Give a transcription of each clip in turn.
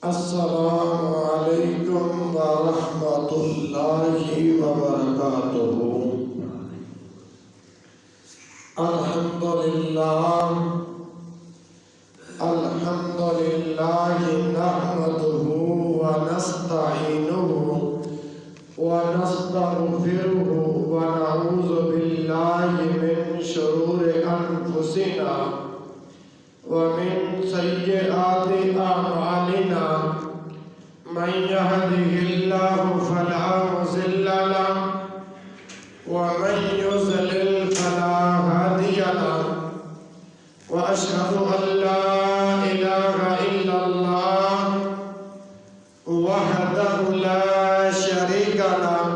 السلام علیکم ورحمۃ اللہ وبرکاتہ۔ الحمدللہ نحمدہ ونستعینہ ونستغفرہ ونعوذ باللہ من شرور انفسنا ومن سیئات اعمالنا من يهده الله فلا مضل له ومن يضلل فلا هادي له واشهد ان لا اله الا الله وحده لا شريك له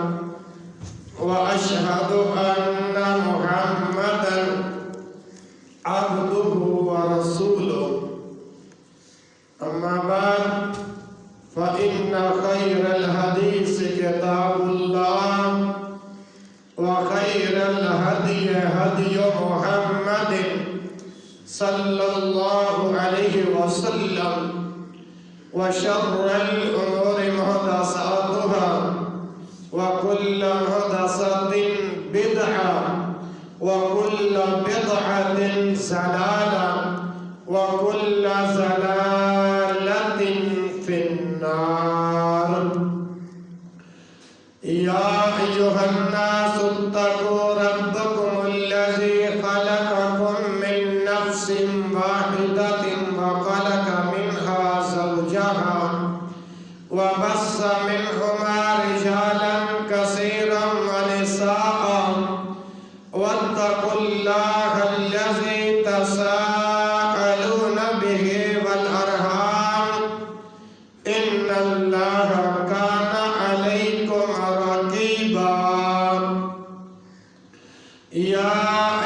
واشهد ان محمدا عبده ورسوله، أما بعد فإن خير الحديث كتاب الله وخير الهدي هدي محمد صلى الله عليه وسلم وشر الأمور محدثاتها وكل محدثة بدعة وكل بدعة ضلالة وكل ضلالة في النار۔ يا أيها الناس اتقوا ربكم الذي خلقكم من نفس واحدة وخلق منها زوجها وبث منهما رجالا كثيرا ونساء واتقوا الله الذي تساءلون به والأرحام إن الله كان عليكم رقيبا۔ يا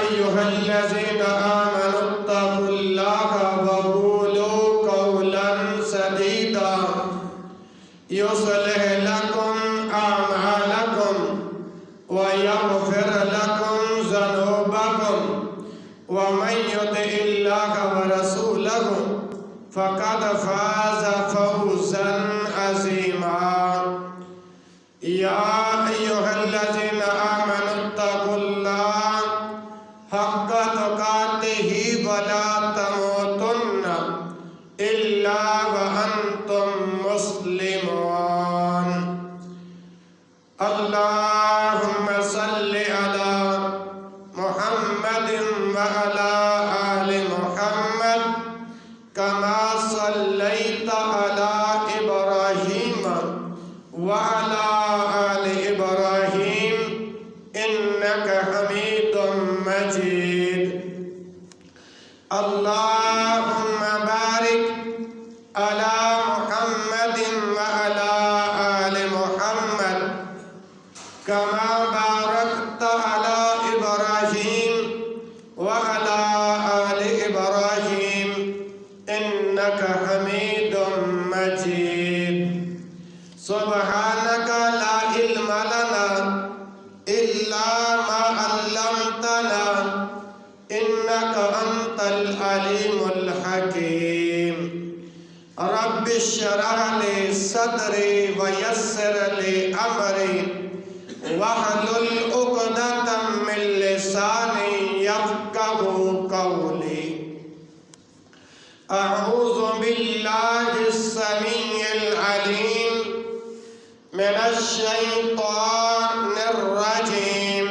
أيها الذين آمنوا اتقوا الله وقولوا قولا سديدا يصلح لكم أعمالكم ويغفر لكم ذنوبكم ومن يطع الله ورسوله فقد فاز فوزا عظيما۔ يا أيها الذين آمنوا اتقوا الله حق تقاته ولا تموتن إلا وأنتم مسلمون۔ اللهم صل على محمد وعلى آل محمد كما صليت على إبراهيم وعلى آل إبراهيم إنك حميد مجيد۔ اللهم بارك على محمد وعلى آل محمد كما باركت على إبراهيم وعلى آل إبراهيم إنك حميد مجيد۔ سبحانك لا علم لنا إلا ما علمتنا إنك أنت العليم الحكيم۔ رب اشرح لي صدري ويسر لي أمري واحلل عقدة من لساني يفقهوا قولي۔ أعوذ بالله السميع العليم من الشيطان الرجيم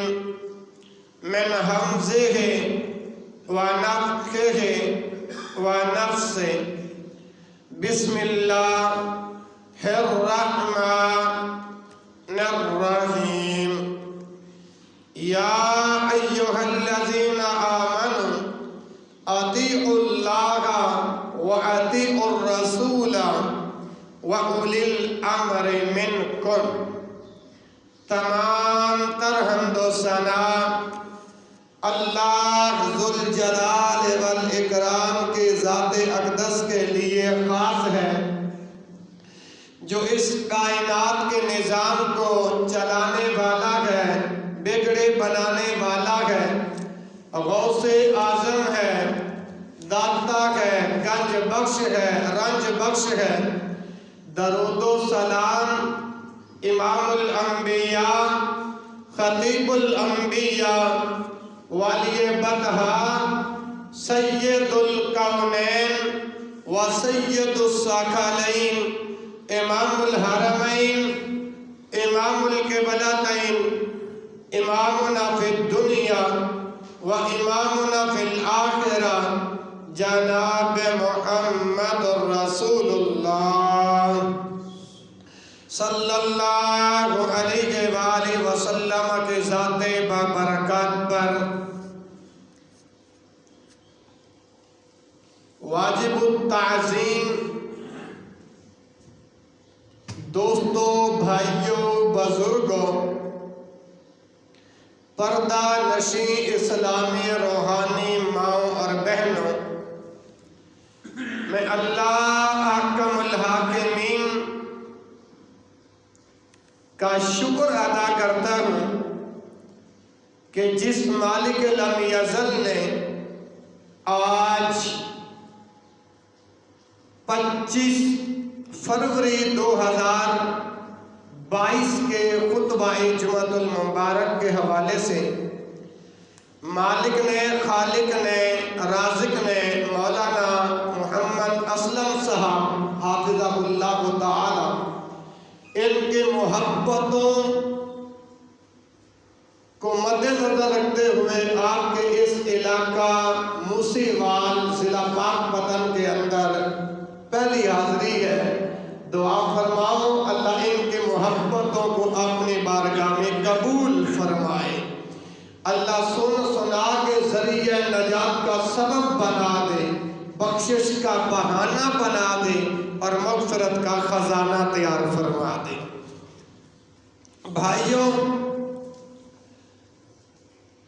من همزه ونفخه ونفسه۔ بسم الله الرحمن الرحيم۔ يا أيها الذين آمنوا أطيعوا الله وأطيعوا الرسول وأولي الأمر منكم۔ تمام تر حمد و ثنا اللہ ذوالجلال والاکرام کی ذات اقدس کے لیے خاص ہے، جو اس کائنات کے نظام کو چلانے والا ہے، بگڑے بنانے والا ہے، غوث اعظم ہے، داتا ہے، گنج بخش ہے، رنج بخش ہے۔ درود و سلام امام الانبیاء خطیب الانبیاء ولی بطحا سید الکونین و سید الثقلین امام الحرمین امام القبلتین امامنا فی الدنیا و امامنا فی الآخرہ جناب محمد رسول اللہ صلی اللہ علیہ وآلہ وسلم کے ذات بابرکات پر واجب التعظیم دوستوں، بھائیوں، بزرگوں، پردہ نشین اسلامی روحانی ماؤں اور بہنوں، میں اللہ احکم الحاکمین کا شکر ادا کرتا ہوں کہ جس مالک لم یزل نے آج 25 فروری 2022 کے خطبہ جمعۃ المبارک کے حوالے سے مالک نے، خالق نے، رازق نے مولانا محمد اسلم صاحب حافظہ اللہ تعالی ان کی محبتوں کو مد نظر رکھتے ہوئے آپ کے اس علاقہ موسیوال ضلع پاک پتن کے اندر پہلی حاضری ہے۔ دعا فرماؤ اللہ ان کی محبتوں کو اپنی بارگاہ میں قبول فرمائے، اللہ سنا کے ذریعہ نجات کا سبب بنا دے، بخشش کا بہانہ بنا دے اور مغفرت کا خزانہ تیار فرما دے۔ بھائیوں،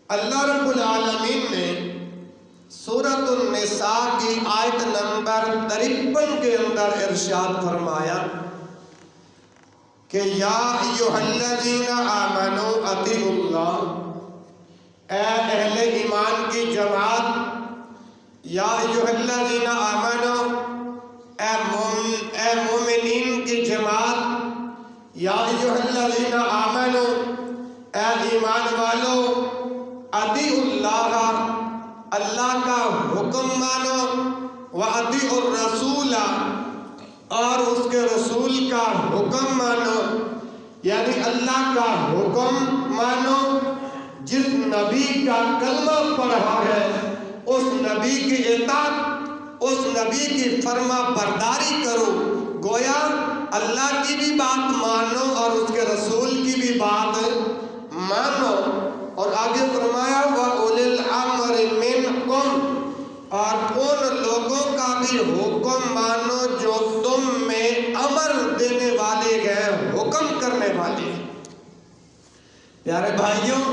اللہ رب العالمین نے سورۃ النساء کی آیت نمبر 53 کے اندر ارشاد فرمایا کہ یا ایھا الذین آمنوا اطیعوا اللہ، اے اہل ایمان کی جماعت، یا ایھا الذین آمنوا، اے مومنین کی جماعت، یا ایھا الذین آمنوا، اے ایمان والو، اطیعوا اللہ، اللہ کا حکم مانو، وَأَطِيعُوا الرَّسُولَ، اور اس کے رسول کا حکم مانو، یعنی اللہ کا حکم مانو، جس نبی کا کلمہ پڑھا ہے اس نبی کی اطاعت، اس نبی کی فرما برداری کرو، گویا اللہ کی بھی بات مانو اور اس کے رسول کی بھی بات مانو۔ اور آگے فرمایا وَأُولِي الْأَمْرِ مِنْكُمْ، اور ان لوگوں کا بھی حکم مانو جو تم میں امر دینے والے ہیں، حکم کرنے والے ہیں۔ پیارے بھائیوں،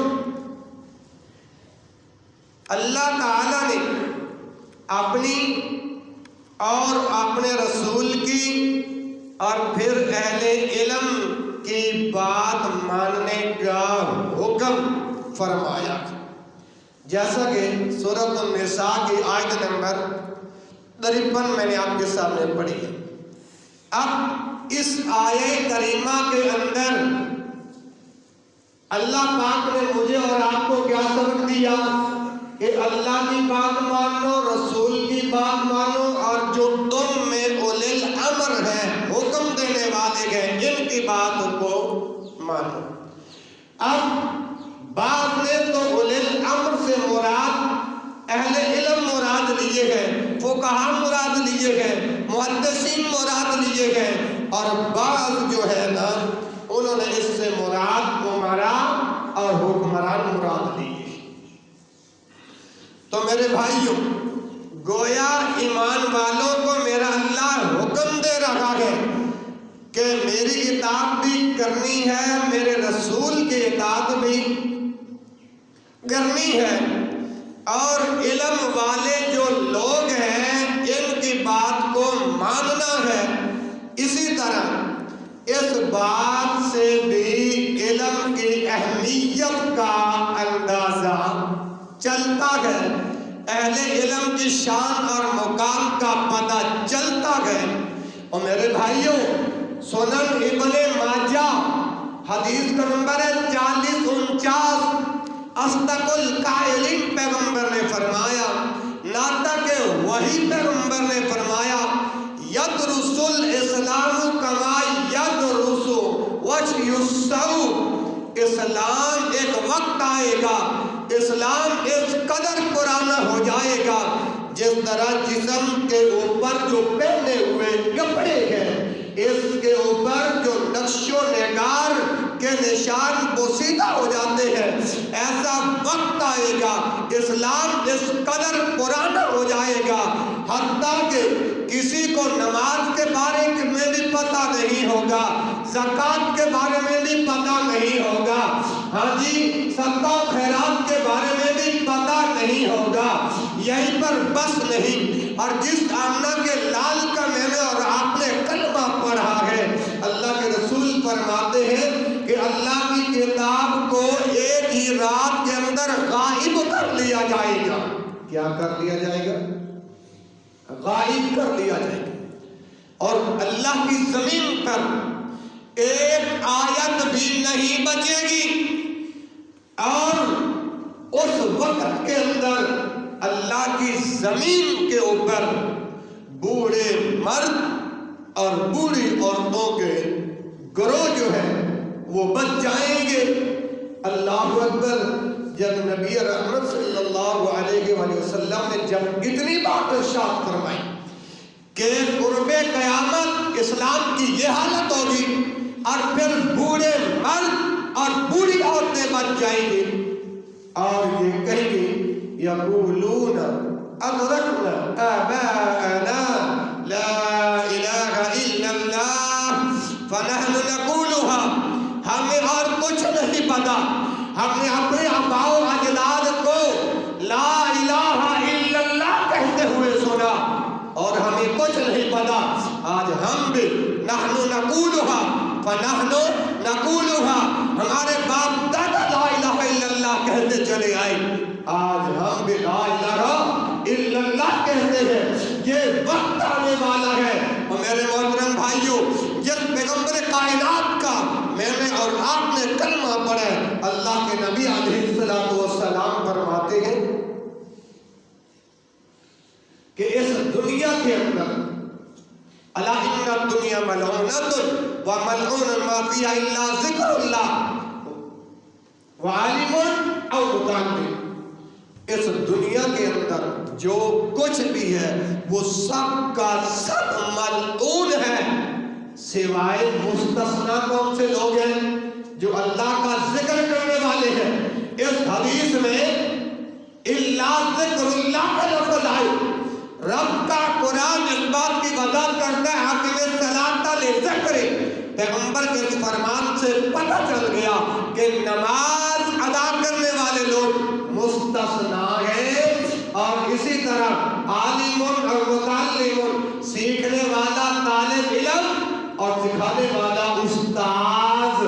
اللہ تعالیٰ نے اپنی اور اپنے رسول کی اور پھر اہل علم کی بات ماننے کا حکم فرمایا، جیسا کہ سورۃ النساء کی آیت نمبر 53 میں نے آپ کے سامنے پڑھی ہے۔ اب اس آیہ کریمہ کے اندر اللہ پاک نے مجھے اور آپ کو کیا سبق دیا کہ اللہ کی بات مانو، رسول کی بات مانو، اور جو تم میں اولی الامر ہیں، حکم دینے والے ہیں، ان کی بات کو مانو۔ اب بعض نے تو اولی الامر سے مراد اہل علم مراد لیے گئے، فقہاء مراد لیے گئے، محدثین مراد لیے گئے، اور بعض جو ہے نا انہوں نے اس سے مراد امراء اور حکمران مراد لیے۔ تو میرے بھائیوں، گویا ایمان والوں کو میرا اللہ حکم دے رہا ہے کہ میری اطاعت بھی کرنی ہے، میرے رسول کی اطاعت بھی کرنی ہے، اور علم والے جو لوگ ہیں ان کی بات کو ماننا ہے۔ اسی طرح اس بات سے بھی علم کی اہمیت کا اندازہ چلتا ہے، اہل علم کی شان اور مقام کا پتہ چلتا ہے۔ اور میرے بھائیوں، سنن ابن ماجہ حدیث کا نمبر ہے 4049. اصدق القائلین پیغمبر نے فرمایا، ناطق وحی پیغمبر نے فرمایا، یدرس الاسلام کما یدرس وجه السو. اسلام ایک وقت آئے گا، اسلام اس قدر پرانا ہو جائے گا جس طرح جسم کے اوپر جو پہنے ہوئے کپڑے ہیں اس کے اوپر جو نقش و نگار کے نشان پوشیدہ ہو جاتے ہیں، ایسا وقت آئے گا اسلام اس قدر پرانا ہو جائے گا حتیٰ کہ کسی کو نماز کے بارے میں بھی پتہ نہیں ہوگا، زکوٰۃ کے بارے میں بھی پتہ نہیں ہوگا، ہاں جی صدقہ و خیرات کے بارے میں بھی پتہ نہیں ہوگا. یہیں پر بس نہیں، اور جس آمنہ کے لال کا میں نے اور آپ نے کلمہ پڑھا ہے، اللہ کے رسول فرماتے ہیں کہ اللہ کی کتاب کو ایک ہی رات کے اندر غائب کر لیا جائے گا. کیا کر لیا جائے گا؟ غائب کر لیا جائے گا. اور اللہ کی زمین پر ایک آیت بھی نہیں بچے گی. اور اس وقت کے اندر اللہ کی زمین کے اوپر بوڑھے مرد اور بوڑھی عورتوں کے گروہ جو ہے وہ بچ جائیں گے. اللہ اکبر. جب نبی رحمت صلی اللہ علیہ وآلہ وسلم نے جب اتنی بات ارشاد فرمائی کہ قرب قیامت اسلام کی یہ حالت ہوگی اور پھر بوڑھے مرد اور بوڑھی عورتیں بچ جائیں گی اور یہ کہیں گی یقولون ادرکنا آباءنا لا الہ الا اللہ فنحن نقولها. ہمیں اور کچھ نہیں پتا، ہم نے اپنے آباء و اجداد کو لا الہ الا اللہ کہتے ہوئے سنا اور ہمیں کچھ نہیں پتا. آج ہم بھی نحن نقولها فنحن نقولها، ہمارے باپ دادا لا الہ الا اللہ کہتے چلے آئے، آج ہم بھی لا الہ الا اللہ کہتے ہیں. یہ وقت آنے والا ہے. اور میرے محترم بھائیوں، جس پیغمبر کائنات کا میں نے اور آپ نے کلمہ پڑھا ہے، اللہ کے نبی علیہ السلام فرماتے ہیں کہ اس دنیا کے اندر الا ان الدنیا ملعونۃ وملعون ما فیہا الا ذکر اللہ وعالم او متعلم. اس دنیا کے اندر جو کچھ بھی ہے وہ سب کا سب ملعون ہے سوائے مستثنیٰ کون سے لوگ ہیں؟ جو اللہ کا ذکر کرنے والے ہیں. اس حدیث میں الا ذکر اللہ کا لفظ آئے. رب کا قرآن اس بات کی وضاحت کرتا ہے حاکم صلاۃ لذکر. پیغمبر کے فرمان سے پتہ چل گیا کہ نماز ادا کرنے والے لوگ مستثنیٰ ہیں. اور اسی طرح عالم اور متعلم، سیکھنے والا طالب علم اور سکھانے والا استاذ.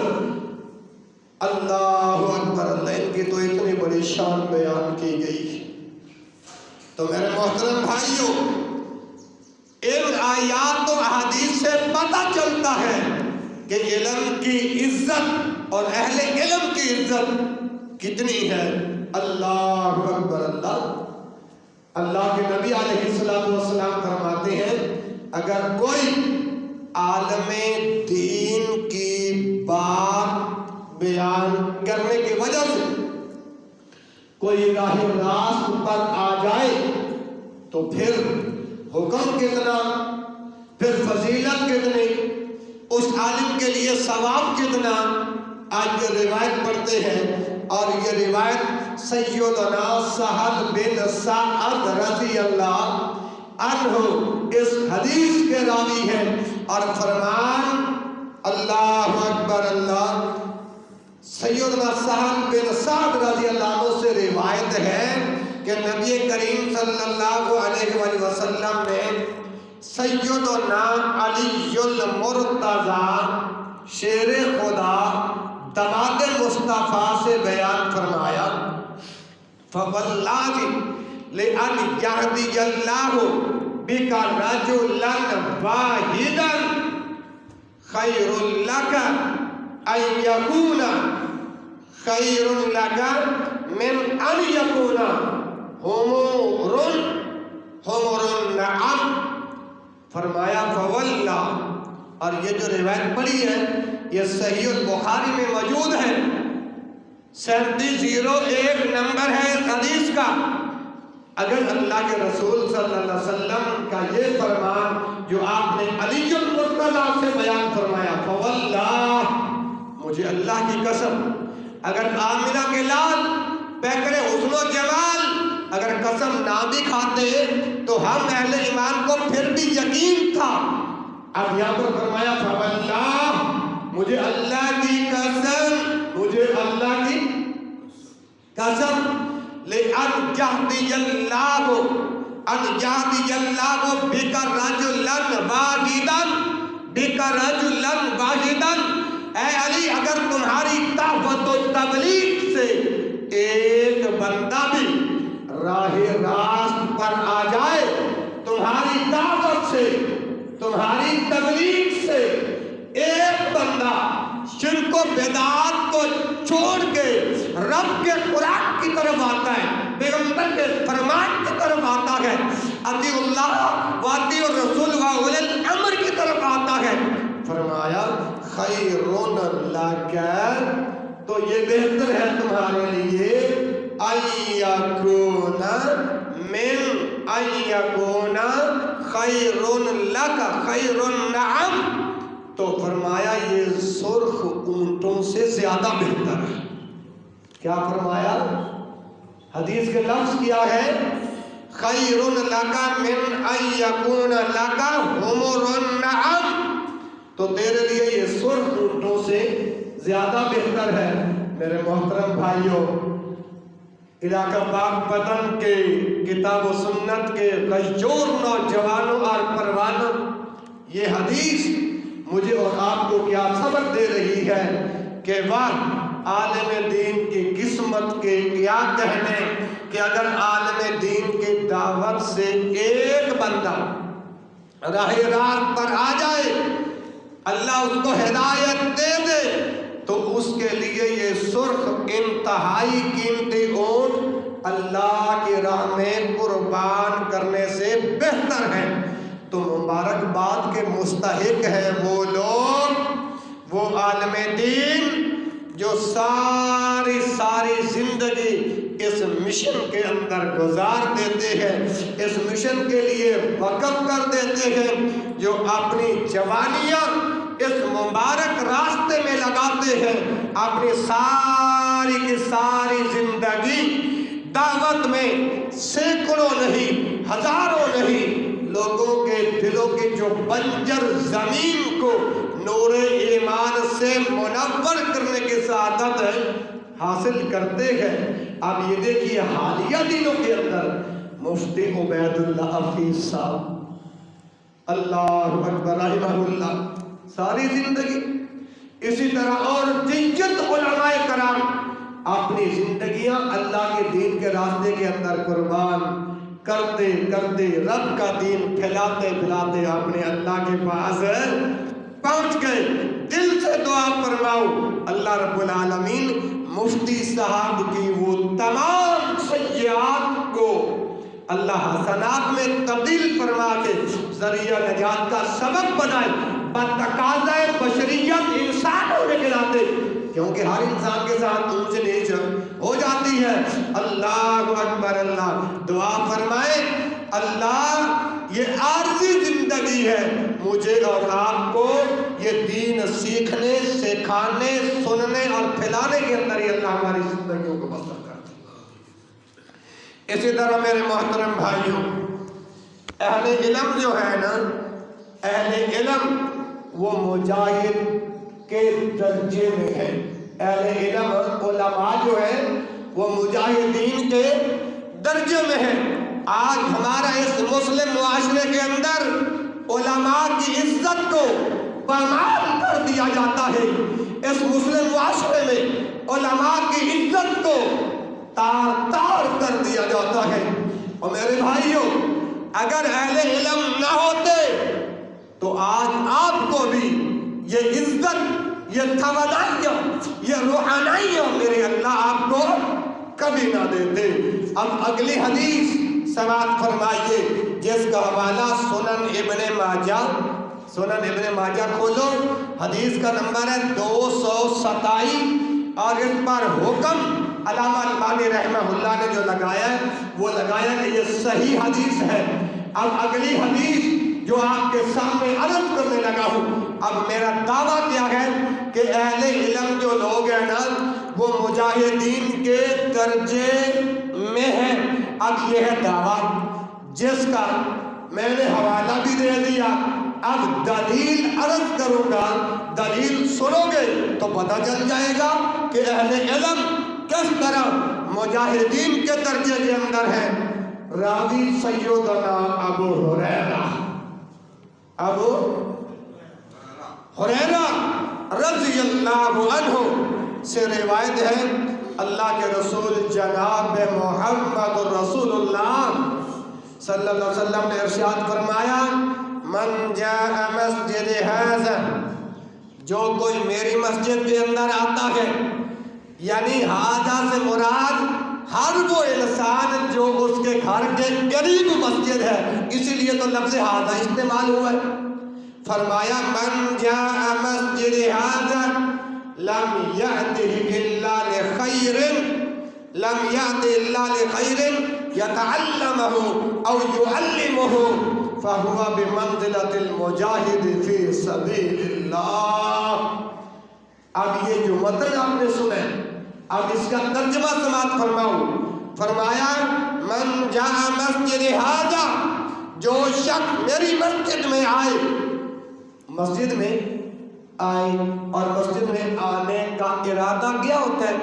اللہ اکبر. اللہ ان کی تو اتنی بڑی شان بیان کی گئی. تو میرے محترم بھائیوں، ان آیات و احادیث سے پتہ چلتا ہے کہ علم کی عزت اور اہل علم کی عزت کتنی ہے. اللہ اکبر. اللہ کے نبی علیہ السلام فرماتے ہیں اگر کوئی عالم دین کی بات بیان کرنے کی وجہ سے کوئی راہ راست پر آ جائے تو پھر حکم کتنا، پھر فضیلت کتنی، اس عالم کے لیے ثواب کتنا. آج یہ روایت پڑھتے ہیں اور یہ روایت سیدنا سہل بن سعد رضی اللہ عنہ اس حدیث کے راوی ہیں. اور فرمان اللہ اکبر. اللہ سیدنا سہل بن سعد رضی اللہ عنہ سے روایت ہے کہ نبی کریم صلی اللہ علیہ وآلہ وسلم نے سیدنا علی المرتضی شیر خدا دماد مصطفیٰ سے بیان فرمایا فواللہ لأن یہدی اللہ بک رجلا واحدا خیر لک ان یکون خیر لک من ان یکون حمر النعم. فرمایا فواللہ. اور یہ جو روایت پڑھی ہے یہ صحیح البخاری میں موجود ہے، 3701 نمبر ہے اس حدیث کا. اگر اللہ کے رسول صلی اللہ علیہ وسلم کا یہ فرمان جو آپ نے علی المرتضیٰ سے بیان فرمایا، فواللہ، مجھے اللہ کی قسم، اگر آمنہ کے لال پیکر حسن و جمال اگر قسم نہ بھی کھاتے تو ہم اہل ایمان کو پھر بھی یقین تھا. اب یہاں پر فرمایا فواللہ، مجھے اللہ کی قسم، مجھے اللہ کی قسم، لِأَنْ يَهْدِيَ اللَّهُ أَنْ يَهْدِيَ اللَّهُ بِكَ رَجُلًا وَاحِدًا بِكَ رَجُلًا وَاحِدًا. اے علی، اگر تمہاری دعوت و تبلیغ سے ایک بندہ بھی راہ راست پر آ جائے، تمہاری دعوت سے، تمہاری تبلیغ سے ایک بندہ شرک و بدعات کو چھوڑ کے رب کے قرآن کی طرف آتا ہے، پیغمبر کے فرمان کی طرف آتا ہے، اطیع اللہ و اطیع الرسول و اولی الامر کی طرف آتا ہے، فرمایا خیر لک، تو یہ بہتر ہے تمہارے لیے ان یکون خیر لک خیر النعم. تو فرمایا یہ سرخ اونٹوں سے زیادہ بہتر ہے. کیا فرمایا؟ حدیث کے لفظ کیا ہے؟ خیر لک من ان یکون لک حمر النعم. تو تیرے لیے یہ سرخ اونٹوں سے زیادہ بہتر ہے. میرے محترم بھائیوں، علاقہ پاک پتن کے کتاب و سنت کے غیور نوجوانوں اور پروانوں، یہ حدیث مجھے اور آپ کو کیا سبق دے رہی ہے کہ واہ عالم دین کی قسمت کے کیا کہنے کہ اگر عالم دین کی دعوت سے ایک بندہ راہ راست پر آ جائے، اللہ اس کو ہدایت دے دے، تو اس کے لیے یہ سرخ انتہائی قیمتی اونٹ اللہ کی راہ میں قربان کرنے سے بہتر ہے. تو مبارکباد کے مستحق ہیں وہ لوگ، وہ عالم دین جو ساری زندگی اس مشن کے اندر گزار دیتے ہیں، اس مشن کے لیے وقف کر دیتے ہیں، جو اپنی جوانیاں اس مبارک راستے میں لگاتے ہیں، اپنی ساری کی ساری زندگی دعوت میں سینکڑوں نہیں، ہزاروں نہیں، لوگوں کے دلوں کی جو بنجر زمین کو نور ایمان سے منور کرنے کی سعادت حاصل کرتے ہیں. اب یہ دیکھیے حالیہ دنوں کے اندر مفتی عبید اللہ حفیظ صاحب اللہ اکبر رحمہ اللہ، ساری زندگی اسی طرح اور جنجت علماء کرام اپنی زندگیاں اللہ کے دین کے راستے کے اندر قربان کرتے کرتے رب کا دین پھیلاتے پھیلاتے اپنے اللہ کے پاس پہنچ گئے. دل سے دعا فرماؤ اللہ رب العالمین مفتی صاحب کی وہ تمام سیئات کو اللہ حسنات میں تبدیل فرما کے ذریعہ نجات کا سبب بنائے، بتقاضۂ بشریت انسان ہونے کے ناطے، کیونکہ ہر انسان کے ساتھ اونچ نیچ ہو جاتی ہے. اللہ اکبر. اللہ دعا فرمائے اللہ یہ عارضی زندگی ہے، مجھے اور آپ کو یہ دین سیکھنے، سکھانے، سننے اور پھیلانے کے اندر ہی اللہ ہماری زندگیوں کو بسر کرتا ہے. اسی طرح میرے محترم بھائیوں، اہل علم جو ہے نا، اہل علم وہ مجاہد کے درجے میں ہے. اہل علم علماء جو ہے وہ مجاہدین کے درجے میں ہے. آج ہمارا اس مسلم معاشرے کے اندر علماء کی عزت کو پامال کر دیا جاتا ہے. اس مسلم معاشرے میں علماء کی عزت کو تار تار کر دیا جاتا ہے. اور میرے بھائیوں، اگر اہل علم نہ ہوتے تو آج آپ کو بھی یہ عزت، یہ توانائیاں، یہ روحانیاں میرے اللہ آپ کو کبھی نہ دیتے۔ اب اگلی حدیث سماعت فرمائیے، جس کا حوالہ سنن ابن ماجہ کھولو، حدیث کا نمبر ہے 227، اور اس پر حکم علامہ البانی رحمہ اللہ نے جو لگایا ہے وہ لگایا کہ یہ صحیح حدیث ہے۔ اب اگلی حدیث جو آپ کے سامنے عرض کرنے لگا ہوں، اب میرا دعویٰ کیا ہے کہ اہل علم جو لوگ ہیں نا وہ مجاہدین کے درجے میں ہیں۔ اب یہ ہے دعویٰ جس کا میں نے حوالہ بھی دے دیا، اب دلیل عرض کروں گا، دلیل سنو گے تو پتہ چل جائے گا کہ اہل علم کس طرح مجاہدین کے درجے کے اندر ہے۔ راوی سیدنا ابو ہریرہ رضی اللہ عنہ سے روایت ہے، اللہ کے رسول جناب محمد رسول اللہ صلی اللہ علیہ وسلم نے ارشاد فرمایا، من جاء مسجد ھذا، جو کوئی میری مسجد کے اندر آتا ہے، یعنی ھذا سے مراد ہر وہ انسان جو اس کے گھر کے قریب مسجد ہے، اسی لیے تو لفظ ھذا استعمال ہوا ہے۔ فرمایا من جاء مسجد ھذا لم يأته إلا لخير يتعلمه أو يعلمه فهو بمنزلة المجاهد في سبيل الله۔ اب یہ جو مطلب آپ نے سنے، اب اس کا ترجمہ سماعت فرماؤ۔ فرمایا من جاء مسجد ھذا، جو شخص میری مسجد میں آئے، مسجد میں آئے اور مسجد میں آنے کا ارادہ کیا ہوتا ہے؟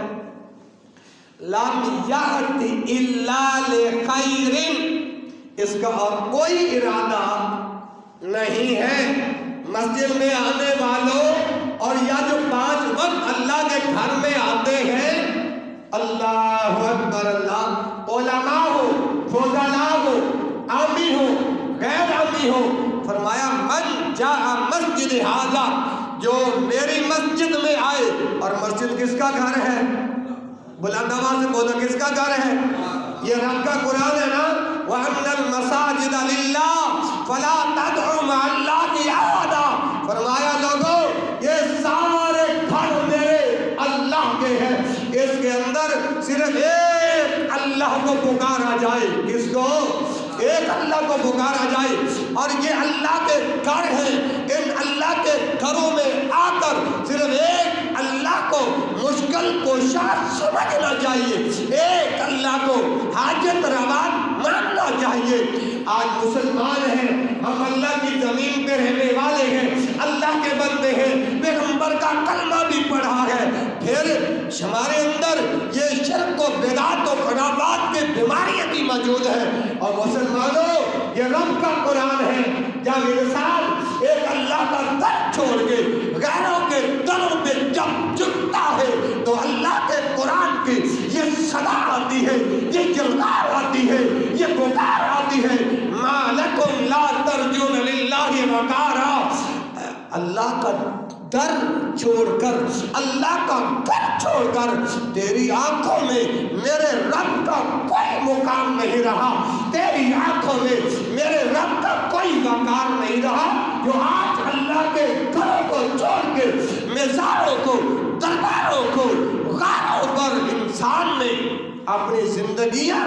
لم یأتی الا لخیر، اس کا اور کوئی ارادہ نہیں ہے۔ مسجد میں آنے والوں اور یا جو 5 وقت اللہ کے گھر میں آتے ہیں، اللہ اکبر، اللہ، علماء ہو، فضلاء ہو، عامی ہو، غیر عامی ہو، فرمایا من جاء مسجد ھذا، جو میری مسجد میں آئے، اور مسجد کس کا گھر ہے؟ بلند آواز سے بولو، کس کا گھر ہے؟ یہ رب کا قرآن ہے نا، وَأَنَّ الْمَسَاجِدَ لِلَّهِ فَلَا تَدْعُوا مَعَ اللَّهِ أَحَدًا، فرمایا لوگوں یہ سارے گھر میرے اللہ کے ہیں، اس کے اندر صرف ایک اللہ کو پکارا جائے۔ کس کو؟ ایک اللہ کو پکارا جائے، اور یہ اللہ کے گھر ہیں، ان اللہ کے گھروں میں آ کر صرف ایک اللہ کو مشکل کوشا سمجھنا چاہیے، ایک اللہ کو حاجت روا ماننا چاہیے۔ آج مسلمان ہیں، ہم اللہ کی زمین پہ رہنے والے ہیں، اللہ کے بندے ہیں، پیغمبر کا کلمہ بھی پڑھا ہے، پھر ہمارے اندر یہ شرک و بدعت و خرابات کی بیماریاں بھی موجود ہیں۔ اور مسلمانوں، یہ رب کا قرآن ہے، جب انسان ایک اللہ کا در چھوڑ کے غیروں کے دروں پہ جب جھکتا ہے تو اللہ کے قرآن کی یہ صدا آتی ہے، یہ جلدار آتی ہے، یہ پکار آتی ہے، ما لکم لا ترجون للہ وقارا، اللہ کا در چھوڑ کر، اللہ کا گھر چھوڑ کر تیری آنکھوں میں میرے رب کا کوئی مقام نہیں رہا، تیری آنکھوں میں میرے رب کا کوئی وقار نہیں رہا، جو آج اللہ کے گھروں کو چھوڑ کے مزاروں کو، درباروں کو، غاروں پر انسان نے اپنی زندگیاں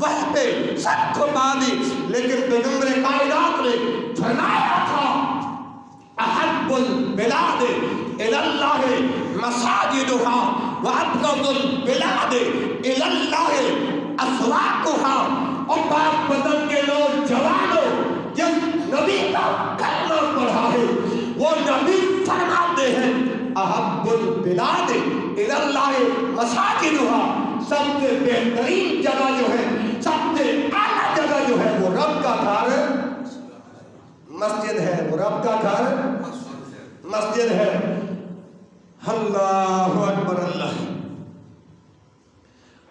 وہ پہ سب کھپا دی۔ لیکن پیغمبر کائنات نے فرمایا تھا احب البلاد الى اللہ مساجدها وابغض البلاد الى اللہ اسواقها۔ اور پاک وطن کے نوجوانوں، جس نبی کا کلمہ پڑھا ہے وہ نبی فرماتے ہیں احب البلاد الى اللہ مساجدها، سب سے بہترین جگہ جو ہے، سب سے اعلیٰ جگہ جو ہے وہ رب کا گھر مسجد ہے، وہ رب کا گھر مسجد ہے۔ اللہ اکبر، اللہ۔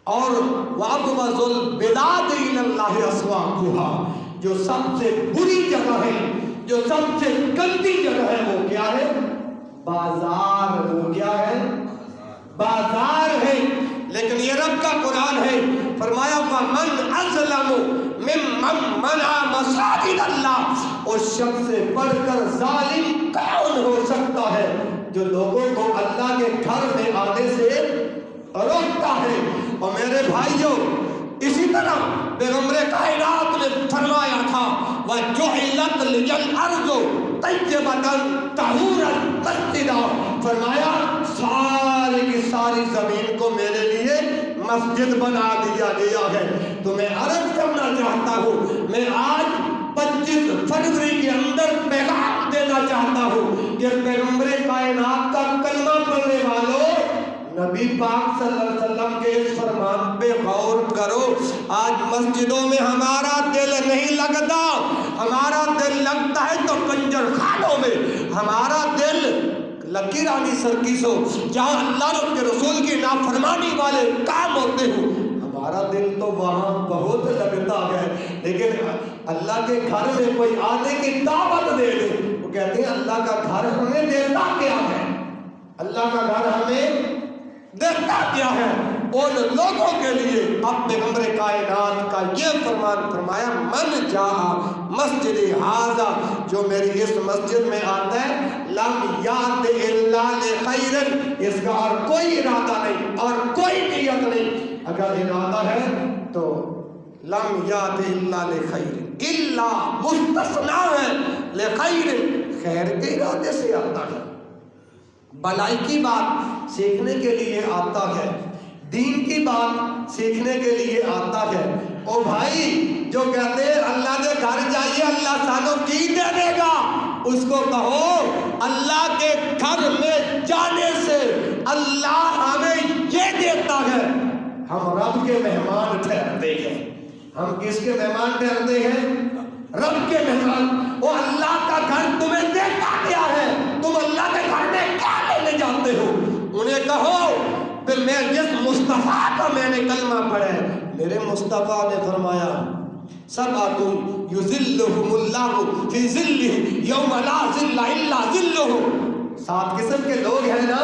اور وَأَبْغَضُ الْبِلَادِ إِلَى اللَّهِ أَسْوَاقُهَا، جو سب سے بری جگہ ہے، جو سب سے گندی جگہ ہے، وہ کیا ہے؟ بازار، وہ کیا ہے؟ بازار ہے۔ لیکن یہ رب کا قرآن ہے، فرمایا وَمَنْ أَظْلَمُ مِمَّنْ مَنَعَ مَسَاجِدَ اللَّهِ، اس شخص سے بڑھ کر ظالم کون ہو سکتا ہے جو لوگوں کو اللہ کے گھر میں آنے سے روکتا ہے۔ اور میرے بھائیوں، اسی طرح پیغمبر کائنات نے فرمایا تھا وَجُعِلَتْ لِيَ الْأَرْضُ طَیِّبَةً طَہُورًا مَسْجِدًا، فرمایا ساری کی ساری زمین کو میرے لیے مسجد بنا دیا گیا ہے۔ تو میں عرض کرنا چاہتا ہوں، میں آج 25 فروری کے اندر پیغام دینا چاہتا ہوں کہ پیغمبر کائنات کا کلمہ پڑھنے والوں، نبی پاک صلی اللہ علیہ وسلم کے اس فرمان پہ غور کرو۔ آج مسجدوں میں ہمارا دل نہیں لگتا، ہمارا دل لگتا ہے تو کنجر خانوں میں، ہمارا دل لکی رانی سرکیسو جہاں اللہ اور کے رسول کی نافرمانی والے کام ہوتے ہوں، ہمارا دل تو وہاں بہت لگتا ہے۔ لیکن اللہ کے گھر میں کوئی آنے کی دعوت دے دے، وہ کہتے ہیں اللہ کا گھر ہمیں دیتا کیا ہے، اللہ کا گھر ہمیں دیتا کیا ہے۔ ان لوگوں کے لیے اب پیغمبر کائنات کا یہ فرمان فرمایا من جاء مسجد ھذا، جو میری اس مسجد میں آتا ہے لم یات الا لخیر، اس کا اور کوئی ارادہ نہیں اور کوئی نیت نہیں، اگر ارادہ ہے تو لم یات الا لخیر، الا مستثنا ہے، لخیر خیر کے ارادے سے آتا ہے، بھلائی کی بات سیکھنے کے لیے آتا ہے، دین کی بات سیکھنے کے لیے آتا ہے۔ او بھائی جو کہتے ہیں اللہ کے گھر جائیے اللہ سانو کی دے دے گا، اس کو کہو اللہ کے گھر میں جانے سے اللہ ہمیں یہ دیتا ہے، ہم رب کے مہمان ٹھہرتے ہیں۔ ہم کس کے مہمان ٹھہرتے ہیں؟ رب کے مہمان۔ وہ اللہ کا گھر تمہیں دیتا کیا ہے، تم اللہ کے گھر میں کیا لینے جاتے ہو؟ انہیں کہو پھر میں جس مصطفیٰ کا میں نے کلمہ پڑھا ہے، میرے مصطفیٰ نے فرمایا سبعۃ یظلھم اللہ فی ظلہ یوم لا ظل الا ظلہ، 7 قسم کے لوگ ہیں نا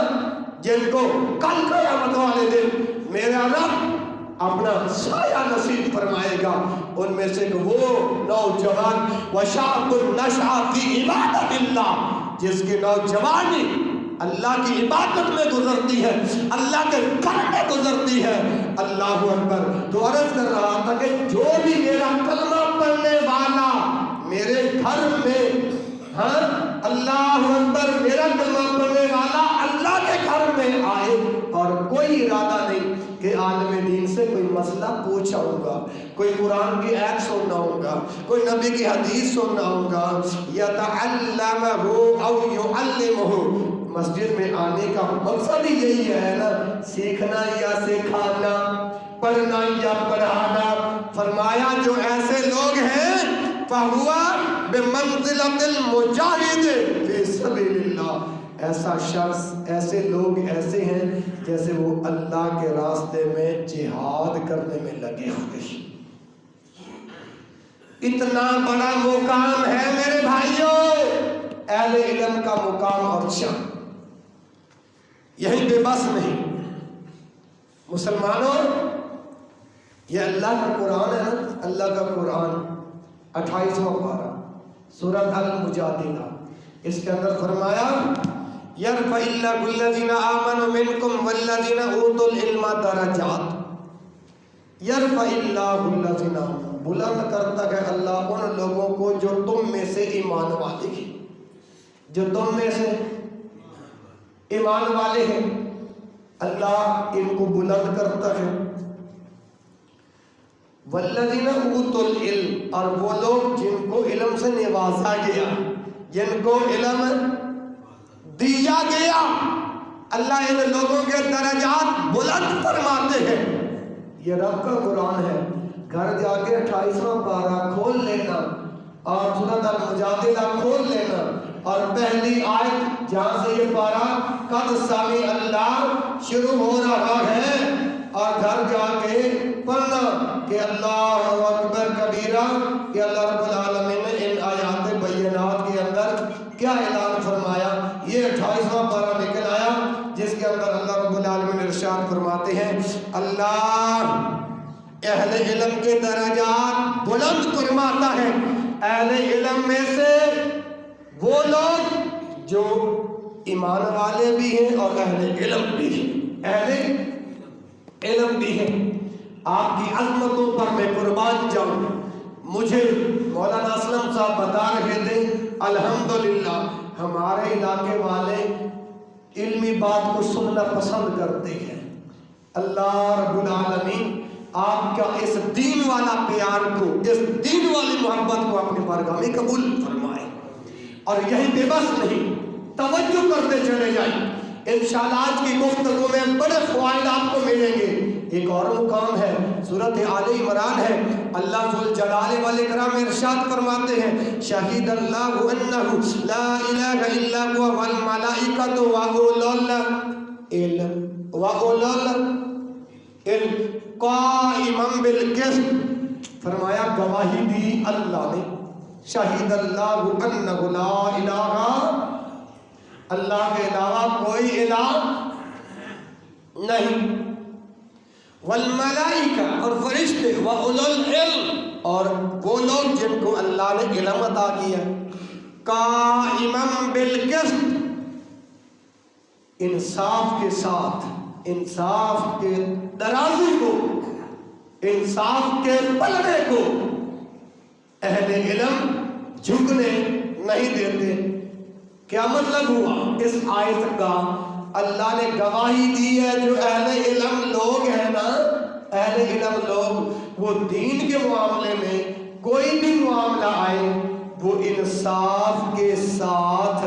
جن کو کل قیامت والے دن میرا رب اپنا سایہ نصیب فرمائے گا۔ ان میں سے وہ نوجوان وشاب نشأ فی عبادت اللہ، جس کی نوجوانی اللہ کی عبادت میں گزرتی ہے، اللہ کے گھر میں گزرتی ہے۔ اللہ اکبر۔ تو عرض کر رہا تھا کہ جو بھی میرا کلمہ پڑھنے والا میرے گھر میں، ہاں اللہ اکبر، میرا کلمہ پڑھنے والا اللہ کے گھر میں آئے اور کوئی ارادہ نہیں کہ عالم دین سے کوئی مسئلہ پوچھا ہوگا، کوئی قرآن کی آیت سننا ہوگا، کوئی نبی کی حدیث سننا ہوگا، یتعلمہ او یعلمہ، مسجد میں آنے کا مقصد ہی یہی ہے نا، سیکھنا یا سکھانا، پڑھنا یا پڑھانا۔ فرمایا جو ایسے لوگ ہیں فَهُوَ بِمَنْزِلَةِ الْمُجَاهِدِ فِي سَبِيلِ اللَّهِ، ایسا شخص، ایسے لوگ ایسے ہیں جیسے وہ اللہ کے راستے میں جہاد کرنے میں لگے ہوئے ہیں۔ اتنا بڑا مقام ہے میرے بھائیوں، اہل علم کا مقام اور شان، یہی بے بس نہیں۔ مسلمانوں، یہ اللہ کا قرآن ہے نا، اللہ کا قرآن 28واں پارہ سورۃ المجادلہ، اس کے اندر فرمایا یرفع اللہ الذین آمنوا منکم والذین اوتوا العلم درجات، یرفع اللہ الذین آمنوا، بلند کرتا ہے اللہ ان لوگوں کو جو تم میں سے ایمان والے ہیں، جو تم میں سے ایمان والے ہیں، اللہ ان کو بلند کرتا ہے۔ والذین اوتوا العلم، اور وہ لوگ جن کو علم سے نوازا گیا، جن کو علم دیا گیا، اللہ ان لوگوں کے درجات بلند فرماتے ہیں۔ یہ رب کا قرآن ہے، گھر جا کے 28واں پارہ کھول لینا اور سورۃ المجادلہ کھول لینا، اور پہلی آیت جہاں سے یہ پارہ قد سمع اللہ شروع ہو رہا ہے، اور گھر جا کے پڑھنا کہ اللہ اکبر کبیرہ، کہ اللہ رب العالمین نے ان آیات بینات کے اندر کیا اعلان فرمایا۔ یہ 28واں اہل علم کے درجات بلند فرماتا ہے۔ اہل علم میں سے وہ لوگ جو ایمان والے بھی ہیں اور اہل علم بھی ہیں، اہل علم بھی ہیں۔ آپ کی عظمتوں پر میں قربان جاؤں۔ مجھے مولانا اسلم صاحب بتا رہے تھے الحمدللہ ہمارے علاقے والے علمی بات کو سننا پسند کرتے ہیں۔ اللہ رب العالمین آپ کا اس دین والا پیار کو، اس دین والی محبت کو اپنی بارگاہ میں قبول فرمائے، اور یہی بے بس نہیں، توجہ کرتے چلے جائیں۔ انشاءاللہ آج کی گفتگو میں بڑے فوائد آپ کو ملیں گے۔ ایک اور مقام ہے، سورۃ آل عمران ہے، اللہ ذوالجلال والاکرام ارشاد فرماتے ہیں شہید اللہ انہ لا الہ الا هو والملائکۃ واولو العلم قائما بالقسط، فرمایا گواہی دی اللہ نے، شہید اللہ انہ لا الہ، اللہ کے علاوہ کوئی الہ نہیں، والملائکہ اور فرشتے، واولو العلم اور وہ لوگ جن کو اللہ نے علم عطا کیا، قائما بالقسط، انصاف کے ساتھ، انصاف کے ترازو کو، انصاف کے پلڑے کو اہل علم جھکنے نہیں دیتے۔ کیا مطلب ہوا اس آیت کا؟ اللہ نے گواہی دی ہے جو اہل علم لوگ ہیں نا، اہل علم لوگ وہ دین کے معاملے میں کوئی بھی معاملہ آئے وہ انصاف کے ساتھ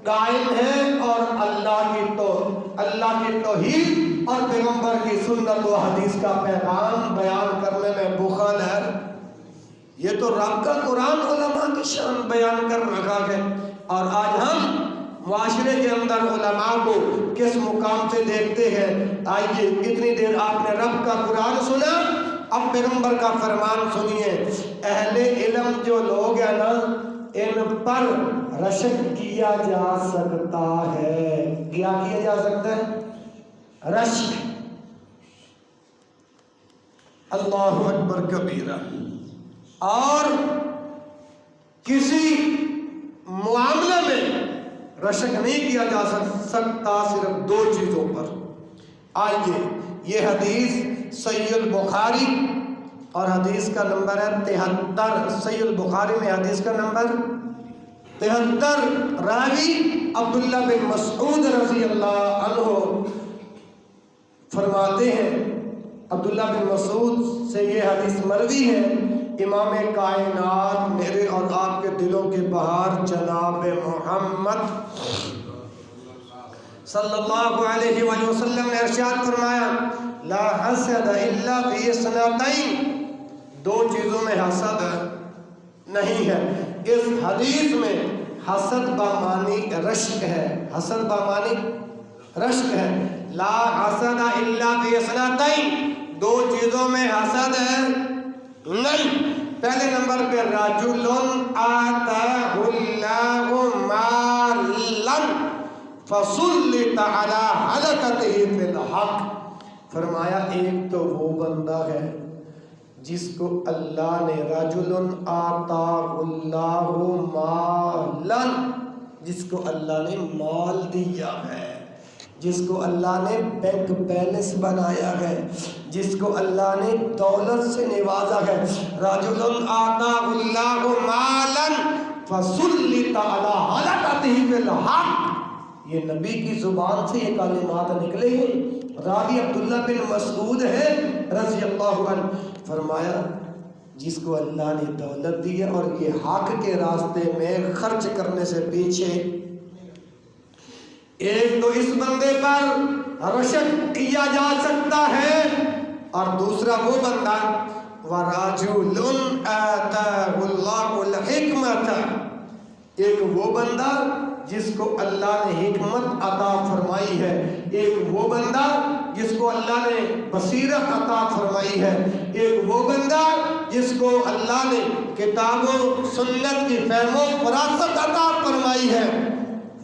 قائم ہے، اور اللہ کی توحید اور پیغمبر کی سنت و حدیث کا پیغام بیان کرنے میں بخل ہے۔ یہ تو رب کا قرآن علماء کی شان بیان کر رکھا ہے، اور آج ہم معاشرے کے اندر علماء کو کس مقام سے دیکھتے ہیں۔ آئیے اتنی دیر آپ نے رب کا قرآن سنا، اب پیغمبر کا فرمان سنیے۔ اہل علم جو لوگ ہیں نا، ان پر رشک کیا جا سکتا ہے۔ کیا کیا جا سکتا ہے؟ رشک۔ اللہ اکبر کبیرہ۔ اور کسی معاملے میں رشک نہیں کیا جا سکتا صرف دو چیزوں پر۔ آئیے یہ حدیث صحیح البخاری اور حدیث کا نمبر ہے 73، صحیح البخاری میں حدیث کا نمبر 73، راوی عبداللہ بن مسعود رضی اللہ عنہ فرماتے ہیں، عبداللہ بن مسعود سے یہ حدیث مروی ہے، امام کائنات میرے اور آپ کے دلوں کے بہار جناب محمد صلی اللہ علیہ وآلہ وسلم نے ارشاد فرمایا لا حسد الا فی اثنتین، دو چیزوں میں حسد نہیں ہے۔ اس حدیث میں حسد بامانی رشک ہے، حسد بامانی رشک ہے۔ لا حسد الا فی اثنتین، دو چیزوں میں حسد ہے نہیں۔ پہلے نمبر پہ رجل آتاہ اللہ مالا فسلط علی حلقتہ فی الحق، فرمایا ایک تو وہ بندہ ہے جس کو اللہ نے رجل آتاہ اللہ مالا، جس کو اللہ نے مال دیا ہے، جس کو اللہ نے بینک بیلنس بنایا ہے، جس کو اللہ نے دولت سے نوازا ہے۔ رجل آتاہ اللہ مالا فسلط علی حلقتہ فی الحق، یہ نبی کی زبان سے یہ کلمات نکلے ہیں۔ راوی عبداللہ بن مسعود ہے رضی اللہ عنہ، فرمایا جس کو اللہ نے دولت دی ہے اور یہ حق کے راستے میں خرچ کرنے سے پیچھے، ایک تو اس بندے پر رشک کیا جا سکتا ہے، اور دوسرا وہ بندہ وَرَجُلٌ آتَاهُ اللَّهُ الْحِكْمَةَ، ایک وہ بندہ جس کو اللہ نے حکمت عطا فرمائی ہے، ایک وہ بندہ جس کو اللہ نے بصیرت عطا فرمائی ہے، ایک وہ بندہ جس کو اللہ نے کتاب و سنت کی فہم و فراست عطا فرمائی ہے۔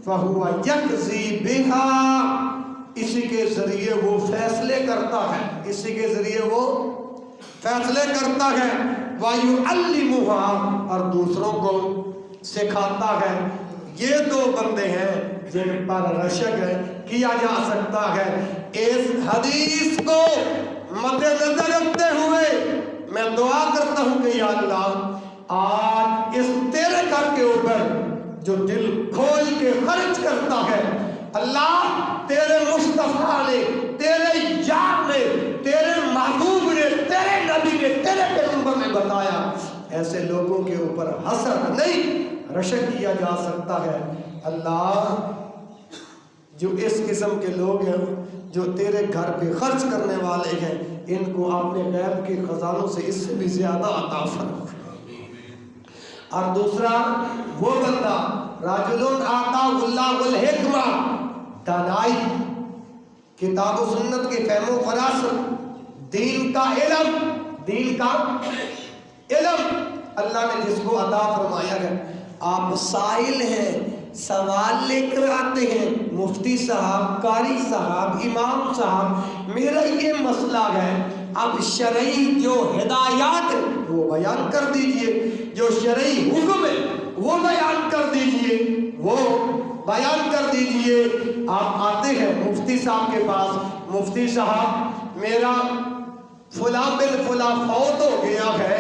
فَهُوَ يَقْضِي بِهَا، اسی کے ذریعے وہ فیصلے کرتا ہے، اسی کے ذریعے وہ فیصلے کرتا ہے، وَيُعَلِّمُهَا، اور دوسروں کو سکھاتا ہے۔ یہ دو بندے ہیں جن پر رشک کیا جا سکتا ہے۔ اس حدیث کو مد نظر رکھتے ہوئے میں دعا کرتا ہوں کہ یا اللہ، آج اس تیرے گھر کے اوپر جو دل کھول کے خرچ کرتا ہے، اللہ تیرے مصطفیٰ نے، تیرے یار نے، تیرے محبوب نے، تیرے نبی نے، تیرے پیغمبر نے بتایا، ایسے لوگوں کے اوپر حسد نہیں رشک کیا جا سکتا ہے۔ اللہ جو اس قسم کے لوگ ہیں جو تیرے گھر پہ خرچ کرنے والے ہیں، ان کو اپنے غیب کے خزانوں سے اس سے بھی زیادہ عطا فرما۔ اور دوسرا وہ بندہ رجل آتاہ اللہ الحکمہ، دانائی، کتاب و سنت کے فہم و فراست، دین کا علم، دین کا علم اللہ نے جس کو عطا فرمایا ہے۔ آپ سائل ہیں، سوال لے کر آتے ہیں، مفتی صاحب، قاری صاحب، امام صاحب، میرا یہ مسئلہ ہے، اب شرعی جو ہدایات وہ بیان کر دیجئے، جو شرعی حکم ہے وہ بیان کر دیجئے، وہ بیان کر دیجئے۔ آپ آتے ہیں مفتی صاحب کے پاس، مفتی صاحب میرا فلاں بن فلاں فوت ہو گیا ہے،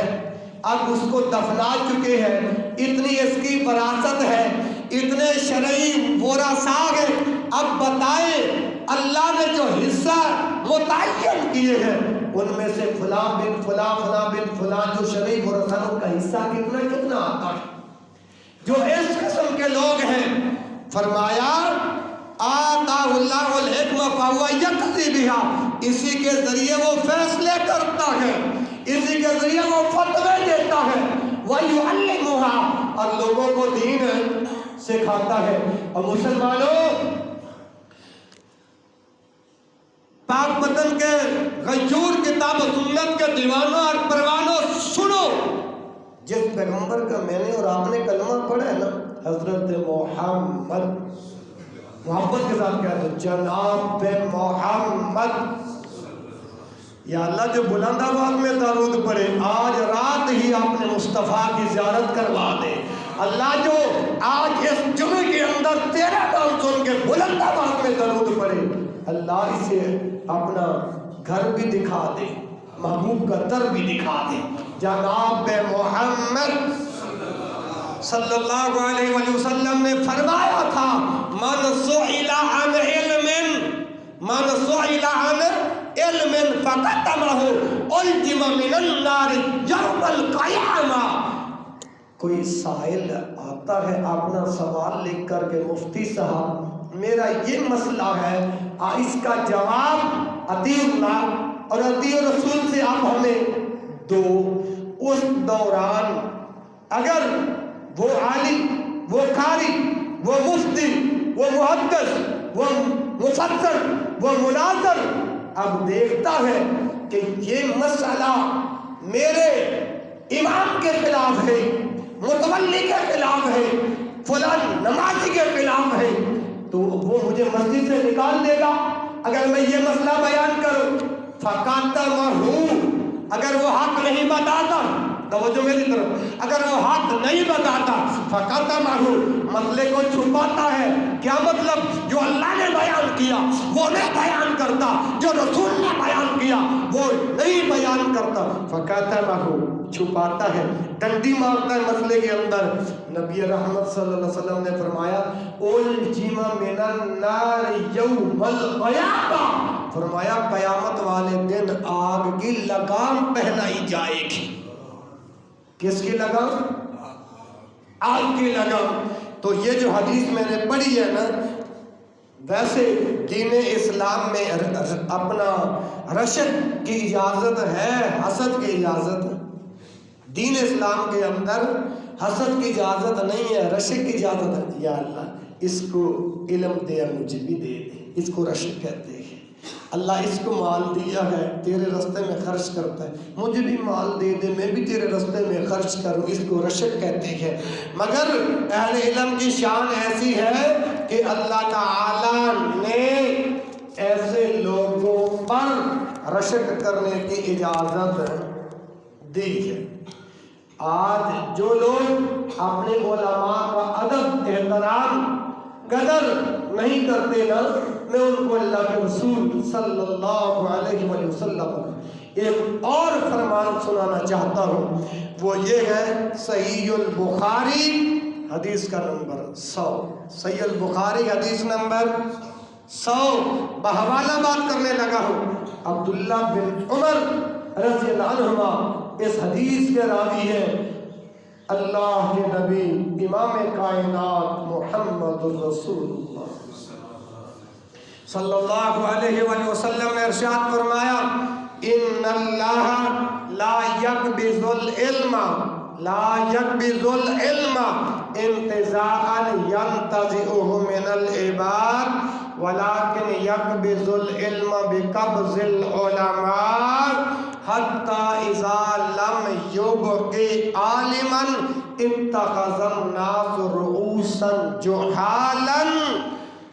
اب اس کو دفنا چکے ہیں، اتنی اس کی وراثت ہے، اتنے شرعی ورثاء ہیں، اب بتائیں اللہ نے جو حصہ متعین کیے ہیں ان میں سے فلاں بن فلاں، فلاں بن فلاں جو شرعی ورثاء کا حصہ کتنا کتنا آتا ہے۔ جو اس قسم کے لوگ ہیں، فرمایا آتاہ اللہ الحکمہ فہو یقضی بہا، اسی کے ذریعے وہ فیصلے کرتا ہے، اسی کے ذریعے وہ فتوے دیتا ہے، وَيُعَلِّمُهَا، اور لوگوں کو دین سکھاتا ہے۔ اور مسلمانوں، پاک وطن کے غیور کتاب و سنت کے دیوانوں اور پروانوں، سنو، جس پیغمبر کا میں نے اور آپ نے کلمہ پڑھا ہے نا، حضرت محمد، محبت کے ساتھ کہتے ہیں جناب محمد، یا اللہ جو بلند آواز میں درود پڑھے، آج رات ہی آپ نے مصطفیٰ کی زیارت کروا دے۔ اللہ جو آج اس جمعے کے اندر تیرا نام سن کے بلند آواز میں درود پڑھے، اللہ اسے اپنا گھر بھی دکھا دے، محبوب کا در بھی دکھا دے۔ جناب محمد صلی اللہ علیہ وآلہ وسلم نے فرمایا تھا، من سئل عن علم، من سئل عن علم فقدمہ الجم من النار یوم القیامہ۔ کوئی سائل آتا ہے اپنا سوال لکھ کر کے، مفتی صاحب میرا یہ مسئلہ ہے، اس کا جواب اطیع اللہ اور اطیع رسول سے آپ ہمیں دو۔ اس دوران اگر وہ عالم، وہ قاری، وہ مفتی، وہ محدث، وہ مفسر، وہ مناظر اب دیکھتا ہے کہ یہ مسئلہ میرے امام کے خلاف ہے، متولی کے خلاف ہے، فلان نمازی کے خلاف ہے، تو وہ مجھے مسجد سے نکال دے گا اگر میں یہ مسئلہ بیان کروں۔ فَقَدَمَهُ، اگر وہ حق نہیں بتاتا، توجہ میری طرف، اگر وہ حق نہیں بتاتا، فَقَدَمَهُ، مسئلے کو چھپاتا ہے۔ کیا مطلب؟ جو اللہ نے بیان کیا وہ نہیں بیان کرتا، جو رسول نے بیان کیا وہ نہیں بیان کرتا۔ فَقَدَمَهُ، چھپاتا ہے، ڈنڈی مارتا ہے مسئلے کے اندر۔ نبی رحمت صلی اللہ علیہ وسلم نے فرمایا الجم من النار یوم القیامہ، فرمایا قیامت والے دن آگ کی لگام پہنائی جائے گی۔ کس کی لگام؟ آگ کی لگام۔ تو یہ جو حدیث میں نے پڑھی ہے نا، ویسے دین اسلام میں اپنا رشک کی اجازت ہے، حسد کی اجازت ہے۔ دین اسلام کے اندر حسد کی اجازت نہیں ہے، رشک کی اجازت ہے۔ یا اللہ اس کو علم دے، مجھے بھی دے دے، اس کو رشک کہتے ہیں۔ اللہ اس کو مال دیا ہے، تیرے رستے میں خرچ کرتا ہے، مجھے بھی مال دے دے، میں بھی تیرے رستے میں خرچ کروں، اس کو رشک کہتے ہیں۔ مگر اہل علم کی شان ایسی ہے کہ اللہ تعالی نے ایسے لوگوں پر رشک کرنے کی اجازت دی ہے۔ آج جو لوگ اپنے علماء کا ادب، احترام، قدر نہیں کرتے نا، میں ان کو اللہ کے رسول صلی اللہ علیہ وآلہ وسلم ایک اور فرمان سنانا چاہتا ہوں، وہ یہ ہے صحیح البخاری حدیث کا نمبر 100۔ صحیح البخاری حدیث نمبر 100 بحوالہ بات کرنے لگا ہوں۔ عبداللہ بن عمر رضی اللہ عنہما اس حدیث کے راوی ہیں۔ اللہ کے نبی امام کائنات محمد الرسول اللہ صلی اللہ علیہ وآلہ وسلم نے ارشاد فرمایا، ان اللہ لا یقبض العلم انتزاعا ينتزعه من العباد ولكن يقبض العلم بقبض العلماء حتى إذا لم يبق عالما اتخذ الناس رؤوسا جهالا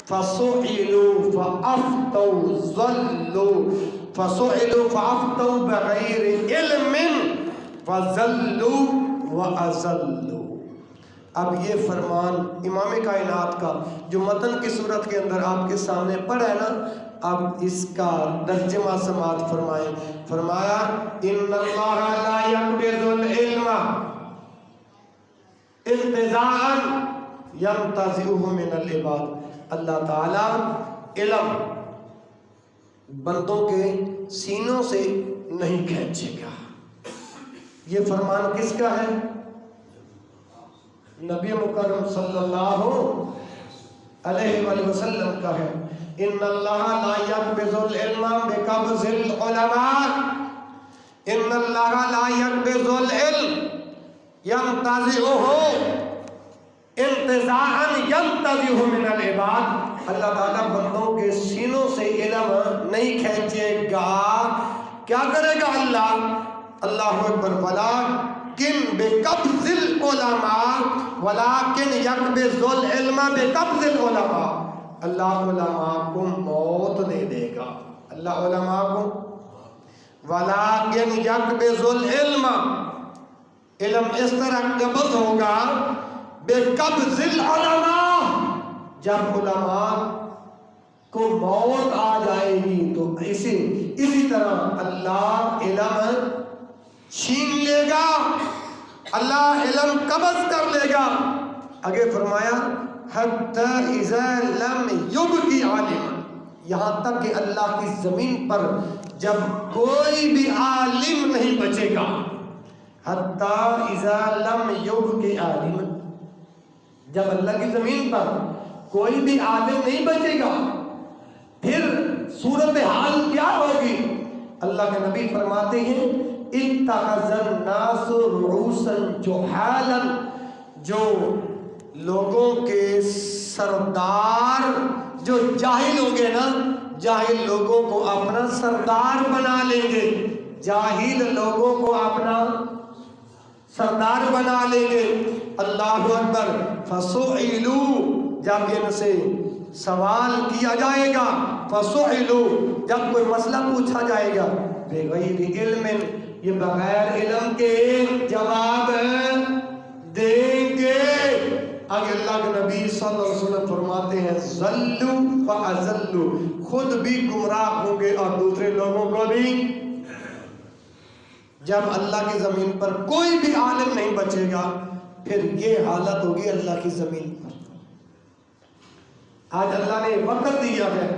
فسئلوا فأفتوا بغير علم فضلوا وأضلوا۔ اب یہ فرمان امام کائنات کا جو متن کی صورت کے اندر آپ کے سامنے پڑھا ہے نا، اب اس کا ترجمہ سماعت فرمائیں۔ فرمایا، ان اللہ لا یقبض العلم انتزاعا ینتزعه من العباد۔ اللہ تعالی علم بندوں کے سینوں سے نہیں کھینچے گا۔ یہ فرمان کس کا ہے؟ نبی مکرم صلی اللہ علیہ وآلہ وسلم کا ہے۔ ان اللہ لا یقبض العلم بقبض العلماء، ان اللہ لا یقبض العلم ینتزعه انتزاعا ینتزعه من العباد۔ اللہ تعالیٰ بندوں کے سینوں سے علم نہیں کھینچے گا۔ کیا کرے گا اللہ؟ اللہ اکبر، ولیکن بقبض العلماء، ولیکن یقبض العلم بقبض العلماء۔ اللہ علماء کو موت دے دے گا، اللہ علماء کو، ولیکن یقبض العلم، علم اس طرح قبض ہوگا بقبض العلماء، جب علماء کو موت آ جائے گی تو اسی طرح اللہ علم چھین لے گا، اللہ علم قبض کر لے گا۔ آگے فرمایا، حتی اذا لم یبقی عالم، یہاں تک کہ اللہ کی زمین پر جب کوئی بھی عالم نہیں بچے گا۔ حتی اذا لم یبقی عالم، جب اللہ کی زمین پر کوئی بھی عالم نہیں بچے گا، پھر صورتحال کیا ہوگی؟ اللہ کے نبی فرماتے ہیں، اتخذ الناس رؤوسا جہالا، جو لوگوں کے سردار جو جاہل ہوں گے نا، جاہل لوگوں کو اپنا سردار بنا لیں گے، جاہل لوگوں کو اپنا سردار بنا لیں گے۔ اللہ اکبر، فسئلوا، جب ان سے سوال کیا جائے گا، فسئلوا، جب کوئی مسئلہ پوچھا جائے گا، بغیر علم، یہ بغیر علم کے جواب دیں گے۔ آگے اللہ کے نبی صلی اللہ علیہ وسلم فرماتے ہیں، ضلوا فاضلوا، خود بھی گمراہ ہوں گے اور دوسرے لوگوں کو بھی۔ جب اللہ کی زمین پر کوئی بھی عالم نہیں بچے گا، پھر یہ حالت ہوگی اللہ کی زمین پر۔ آج اللہ نے وقت دیا ہے،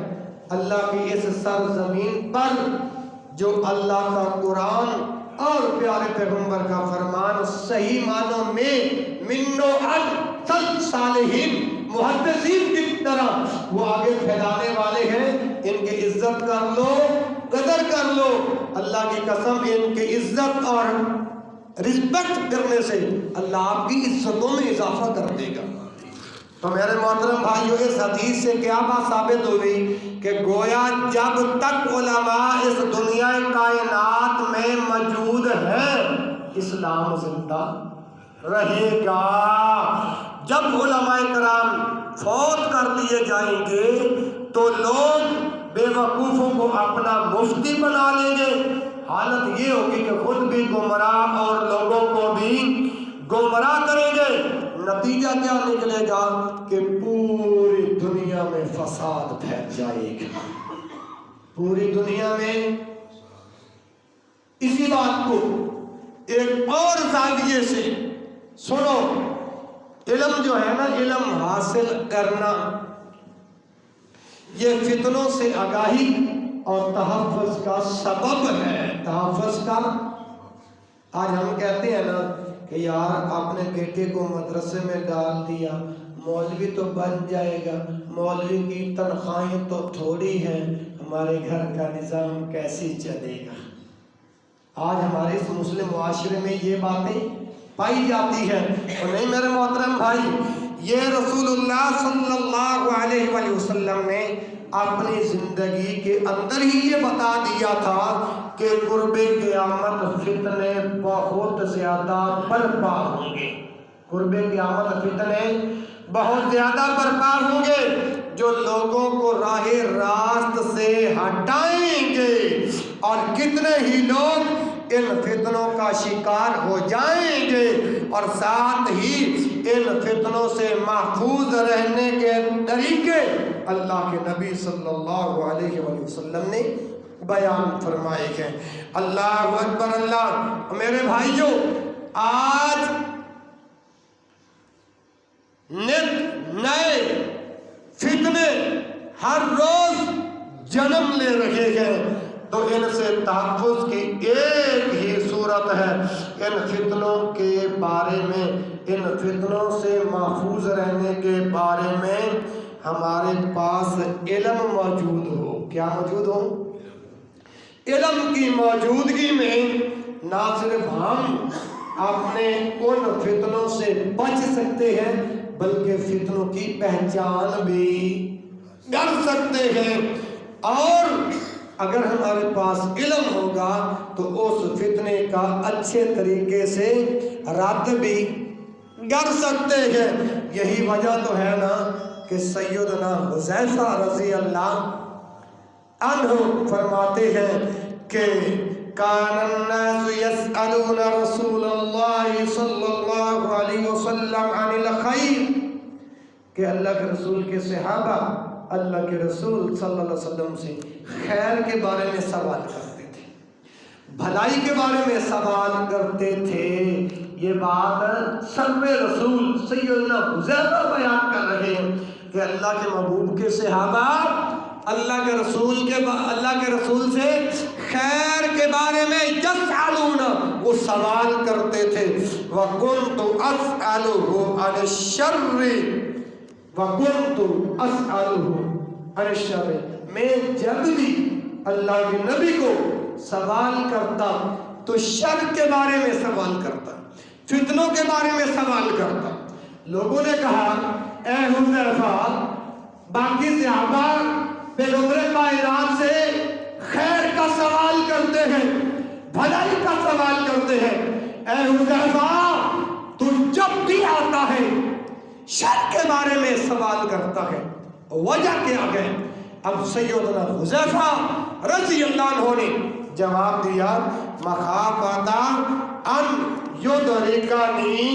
اللہ کی اس سرزمین پر جو اللہ کا قرآن اور پیارے پیغمبر کا فرمان صحیح معنوں میں منو صالحین محدثین کی طرح وہ آگے پھیلانے والے ہیں، ان کی عزت کر لو، قدر کر لو۔ اللہ کی قسم، ان کی عزت اور رسپیکٹ کرنے سے اللہ آپ کی عزتوں میں اضافہ کر دے گا۔ تو میرے محترم بھائیو، اس حدیث سے کیا بات ثابت ہوئی کہ گویا جب تک علماء اس دنیا کائنات میں موجود ہیں، اسلام زندہ رہے گا۔ جب علماء کرام فوت کر دیے جائیں گے تو لوگ بے وقوفوں کو اپنا مفتی بنا لیں گے، حالت یہ ہوگی کہ خود بھی گمراہ نتیجہ کیا نکلے گا کہ پوری دنیا میں فساد پھیل جائے گا، پوری دنیا میں۔ اسی بات کو ایک اور زاویے سے سنو، علم جو ہے نا، علم حاصل کرنا یہ فتنوں سے آگاہی اور تحفظ کا سبب ہے، تحفظ کا۔ آج ہم کہتے ہیں نا کہ یار اپنے بیٹے کو مدرسے میں ڈال دیا، مولوی تو بن جائے گا، مولوی کی تنخواہیں تو تھوڑی ہیں، ہمارے گھر کا نظام کیسے چلے گا۔ آج ہمارے اس مسلم معاشرے میں یہ باتیں پائی جاتی ہیں۔ اور نہیں میرے محترم بھائی، یہ رسول اللہ صلی اللہ علیہ وآلہ وسلم نے اپنی زندگی کے اندر ہی یہ بتا دیا تھا کہ قرب قیامت فتنے بہت زیادہ برپا ہوں گے، قرب قیامت فتنے بہت زیادہ برپا ہوں گے جو لوگوں کو راہ راست سے ہٹائیں گے، اور کتنے ہی لوگ ان فتنوں کا شکار ہو جائیں گے، اور ساتھ ہی ان فتنوں سے محفوظ رہنے کے طریقے اللہ کے نبی صلی اللہ علیہ وآلہ وسلم نے بیان فرمائے ہیں۔ اللہ اکبر اللہ۔ میرے بھائیوں، آج نئے فتنے ہر روز جنم لے رہے ہیں، تو ان سے تحفظ کی ایک ہی صورت ہے، ان فتنوں کے بارے میں، ان فتنوں سے محفوظ رہنے کے بارے میں ہمارے پاس علم موجود ہو۔ کیا موجود ہو؟ علم کی موجودگی میں نہ صرف ہم اپنے ان فتنوں سے بچ سکتے ہیں بلکہ فتنوں کی پہچان بھی کر سکتے ہیں، اور اگر ہمارے پاس علم ہوگا تو اس فتنے کا اچھے طریقے سے رد بھی کر سکتے ہیں۔ یہی وجہ تو ہے نا کہ سیدنا حذیفہ رضی اللہ عنہ فرماتے ہیں کہ کان الناس یسألون رسول اللہ صلی اللہ علیہ وسلم عن الخیر، کہ اللہ کے رسول کے صحابہ اللہ کے رسول صلی اللہ علیہ وسلم سے خیر کے بارے میں سوال کرتے تھے، بھلائی کے بارے میں سوال کرتے تھے۔ یہ بات سرور رسول سیدنا حذیفہ بیان کر رہے ہیں کہ اللہ کے محبوب کے صحابہ اللہ کے رسول سے خیر کے بارے میں یسألون، وہ سوال کرتے تھے، وَكُنْتُ أَسْأَلُهُ عَنِ الشَّرِّ وَكُنْتُ أَسْأَلُهُ عَنِ الشَّرِّ، میں جب بھی اللہ کے نبی کو سوال کرتا تو شر کے بارے میں سوال کرتا، فتنوں کے بارے میں سوال کرتا۔ لوگوں نے کہا اے حذیفہ، باقی صحابہ پیغمبر کائنات سے خیر کا سوال کرتے ہیں، بھلائی کا سوال کرتے ہیں، اے حذیفہ تو جب بھی آتا ہے شر کے بارے میں سوال کرتا ہے، وجہ کیا ہے؟ اب سیدنا حذیفہ رضی اللہ عنہ نے جواب دیا، مخافۃ ان یدرکنی،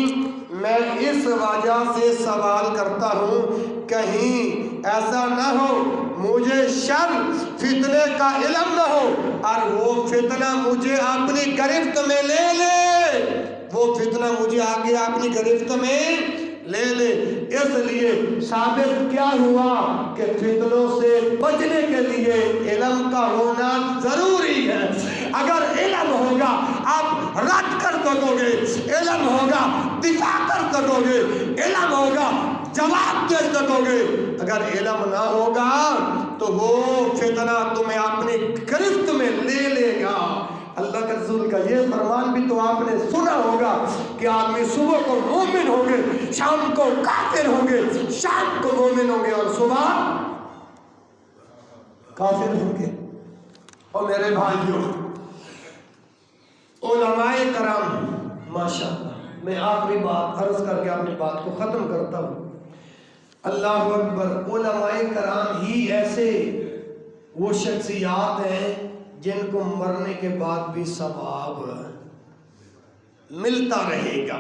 میں اس وجہ سے سوال کرتا ہوں کہیں ایسا نہ ہو مجھے شر فتنے کا علم نہ ہو اور وہ فتنہ مجھے اپنی گرفت میں لے لے، وہ فتنہ مجھے آگے اپنی گرفت میں لے لے۔ اس لیے ثابت کیا ہوا کہ فتنوں سے بچنے کے لیے علم کا ہونا ضروری ہے۔ اگر علم ہوگا آپ رد کر سکو گے، علم ہوگا دفاع کر سکو گے، علم ہوگا جواب دے سکو گے۔ اگر علم نہ ہوگا تو وہ فتنہ تمہیں اپنی گرفت میں لے لے گا۔ اللہ کے رسول کا یہ فرمان بھی تو آپ نے سنا ہوگا کہ آدمی صبح کو مومن ہوں گے، شام کو کافر ہوں گے، شام کو مومن ہوں گے اور صبح کافر ہوں گے۔ اور میرے بھائیوں، علماء کرام ماشاءاللہ، میں آخری بات عرض کر کے اپنی بات کو ختم کرتا ہوں۔ اللہ اکبر، علماء کرام ہی ایسے وہ شخصیات ہیں جن کو مرنے کے بعد بھی ثواب ملتا رہے گا۔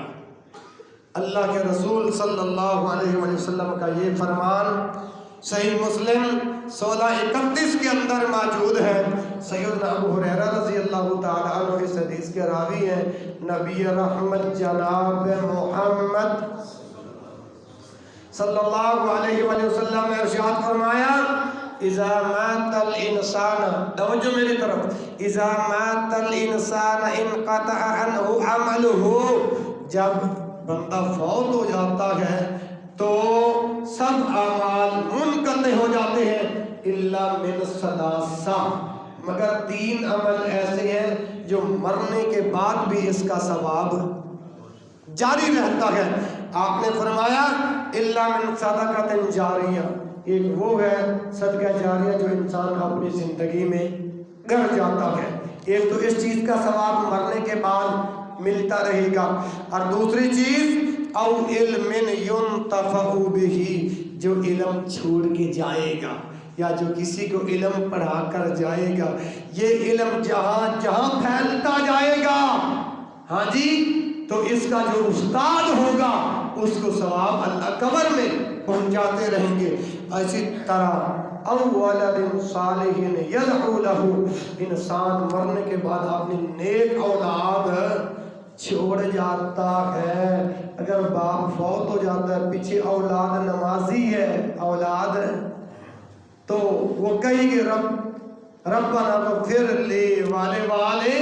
اللہ کے رسول صلی اللہ علیہ وآلہ وسلم کا یہ فرمان صحیح مسلم 1631 کے اندر موجود ہے۔ سیدنا ابو ہریرہ رضی اللہ تعالی عنہ اس حدیث کے راوی ہیں۔ نبی رحمت جناب محمد صلی اللہ علیہ وآلہ وسلم نے ارشاد فرمایا اذا مات الانسان، توجہ میری طرف، اذا مات الانسان انقطع عنہ عملہ، جب بندہ فوت ہو جاتا ہے تو سب اعمال منقطع ہو جاتے ہیں الا من ثلاثہ، مگر 3 عمل ایسے ہیں جو مرنے کے بعد بھی اس کا ثواب جاری رہتا ہے۔ آپ نے فرمایا الا من صدقۃ جاریہ، ایک وہ ہے صدقہ جاریہ جو انسان اپنی زندگی میں کر جاتا ہے۔ ایک تو اس چیز کا ثواب مرنے کے بعد ملتا رہے گا، اور دوسری چیز او علم ينتفع به، جو علم چھوڑ کے جائے گا یا جو کسی کو علم پڑھا کر جائے گا، یہ علم جہاں جہاں پھیلتا جائے گا، ہاں جی، تو اس کا جو استاد ہوگا اس کو ثواب اللہ قبر میں پہنچاتے رہیں گے۔ اسی طرح او ولد صالح یدعو له، انسان مرنے کے بعد اپنی نیک اولاد چھوڑ جاتا ہے۔ اگر باپ فوت ہو جاتا ہے، پیچھے اولاد نمازی ہے اولاد، تو وہ کہیں گے ربنا اغفر لی والے،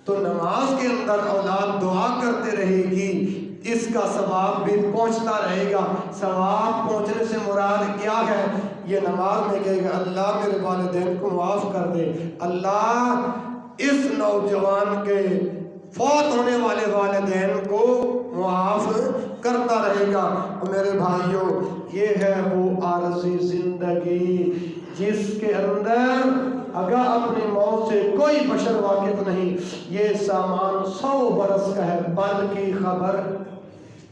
تو نماز کے اندر اولاد دعا کرتے رہے گی، اس کا ثواب بھی پہنچتا رہے گا۔ ثواب پہنچنے سے مراد کیا ہے؟ یہ نماز میں کہے گا اللہ میرے والدین کو معاف کر دے، اللہ اس نوجوان کے فوت ہونے والے والدین کو معاف کرتا رہے گا۔ میرے بھائیوں، یہ ہے وہ عارضی زندگی جس کے اندر اگر اپنی موت سے کوئی بشر واقف نہیں، یہ سامان 100 برس کا ہے، بل کی خبر،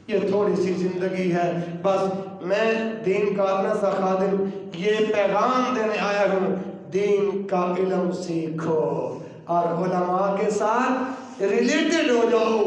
یہ تھوڑی سی زندگی ہے۔ بس میں دین کا اتنا سا خادم یہ پیغام دینے آیا ہوں، دین کا علم سیکھو اور علماء کے ساتھ ریلیٹڈ ہو جاؤ،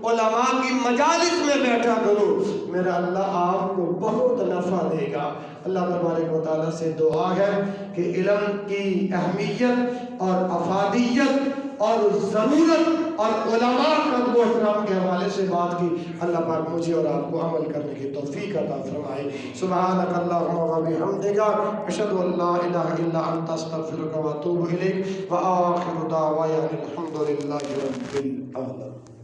علماء کی مجالس میں بیٹھا کرو، میرا اللہ آپ کو بہت نفع دے گا۔ اللہ تبارک و تعالیٰ سے دعا ہے کہ علم کی اہمیت اور افادیت اور ضرورت اور علماء کا کو احترام کے حوالے سے بات کی، اللہ پاک مجھے اور آپ کو عمل کرنے کی توفیق عطا فرمائے۔ سبحانک اللہم و بحمدک، اشہد ان لا الہ الا انت، استغفرک و اتوب الیک، وآخر دعوانا الحمد للہ رب العالمین۔